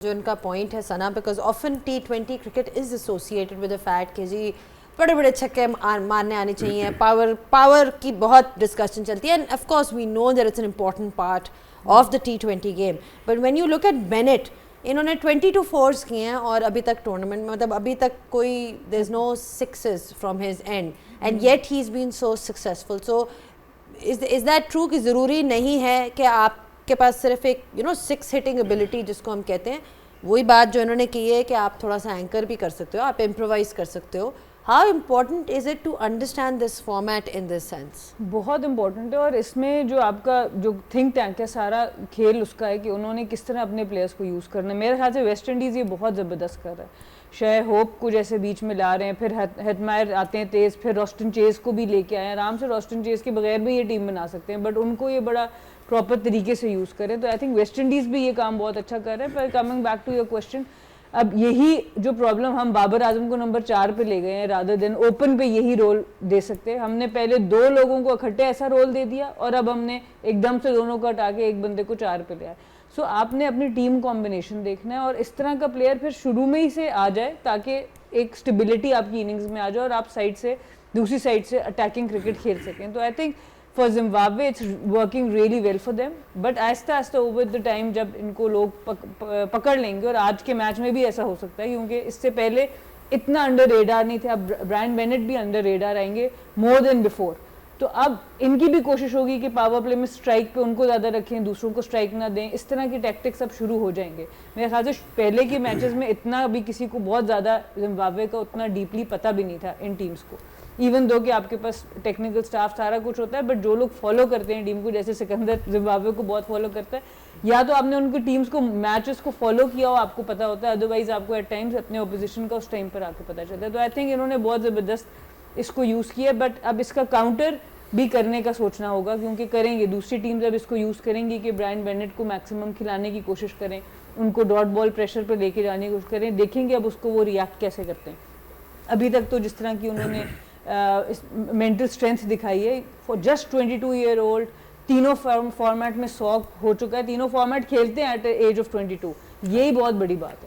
जो इनका पॉइंट है सना, because often T20 cricket is associated with the fact कि जी बड़े बड़े छक्के मारने आने चाहिए, पावर की बहुत डिस्कशन चलती है, and of course we know that it's an important part of the T20 game, but when you look at Bennett, इन्होंने 22 फोर्स किए हैं और अभी तक टूर्नामेंट में, मतलब अभी तक कोई there is no sixes from his end, and yet he is been so successful. So is that true कि ज़रूरी नहीं है कि आपके पास सिर्फ एक सिक्स हिटिंग एबिलिटी जिसको हम कहते हैं, वही बात जो इन्होंने की है कि आप थोड़ा सा एंकर भी कर सकते हो, आप इम्प्रोवाइज कर सकते हो. How important is it to understand this format in this sense? बहुत इंपॉर्टेंट है, और इसमें जो आपका जो थिंक टैंक है सारा खेल उसका है कि उन्होंने किस तरह अपने प्लेयर्स को यूज़ करना है. मेरे ख्याल से वेस्ट इंडीज़ ये बहुत ज़बरदस्त कर रहा है. शायद होप को जैसे बीच में ला रहे हैं, फिर हेटमायर आते हैं तेज़, फिर रॉस्टन चेज को भी लेके आए हैं. आराम से रॉस्टन चेज के बगैर भी ये टीम बना सकते हैं, बट उनको ये बड़ा प्रॉपर तरीके से यूज़ करें. तो आई थिंक वेस्ट इंडीज़ भी ये काम बहुत अच्छा कर रहा है. पर coming back to your question, अब यही जो प्रॉब्लम हम बाबर आजम को नंबर 4 पे ले गए हैं, रादर देन ओपन पे यही रोल दे सकते हैं. हमने पहले 2 लोगों को इकट्ठे ऐसा रोल दे दिया, और अब हमने एकदम से दोनों को हटा के एक बंदे को 4 पे लिया. सो आपने अपनी टीम कॉम्बिनेशन देखना है, और इस तरह का प्लेयर फिर शुरू में ही से आ जाए ताकि एक स्टेबिलिटी आपकी इनिंग्स में आ जाए और आप साइड से दूसरी साइड से अटैकिंग क्रिकेट खेल सकें. तो I think for Zimbabwe it's working really well for them, but Aahista Aahista over the time जब इनको लोग पकड़ लेंगे, और आज के मैच में भी ऐसा हो सकता है क्योंकि इससे पहले इतना अंडर रेडार नहीं थे. अब ब्रायन बेनेट भी अंडर रेडार आएंगे मोर देन बिफोर. तो अब इनकी भी कोशिश होगी कि पावर प्ले में स्ट्राइक पे उनको ज़्यादा रखें, दूसरों को स्ट्राइक ना दें. इस तरह की टैक्टिक्स अब शुरू हो जाएंगे. मेरे ख्याल से पहले के मैचेस में इतना अभी किसी को बहुत ज़्यादा जिम्बाब्वे का उतना डीपली पता भी नहीं था इन टीम्स को, इवन दो कि आपके पास टेक्निकल स्टाफ सारा कुछ होता है, बट जो लोग फॉलो करते हैं टीम को, जैसे सिकंदर जिम्बाब्वे को बहुत फॉलो करता है, या तो आपने उनकी टीम्स को मैचेस को फॉलो किया हो, आपको पता होता है, अदरवाइज आपको एट टाइम्स अपने ऑपोजिशन का उस टाइम पर आके पता चलता है. तो आई थिंक इन्होंने बहुत ज़बरदस्त इसको यूज़ किया, बट अब इसका काउंटर भी करने का सोचना होगा, क्योंकि करेंगे दूसरी टीम जब इसको यूज़ करेंगी कि ब्रायन बेनेट को मैक्सिमम खिलाने की कोशिश करें, उनको डॉट बॉल प्रेशर पर लेके जाने की कोशिश करें, देखेंगे अब उसको वो रिएक्ट कैसे करते हैं. अभी तक तो जिस तरह की उन्होंने मेंटल स्ट्रेंथ दिखाई है, फॉर जस्ट 22 ईयर ओल्ड, तीनों फॉर्मेट में 100 हो चुका है, तीनों फॉर्मेट खेलते हैं एट एज ऑफ 22, यही बहुत बड़ी बात है.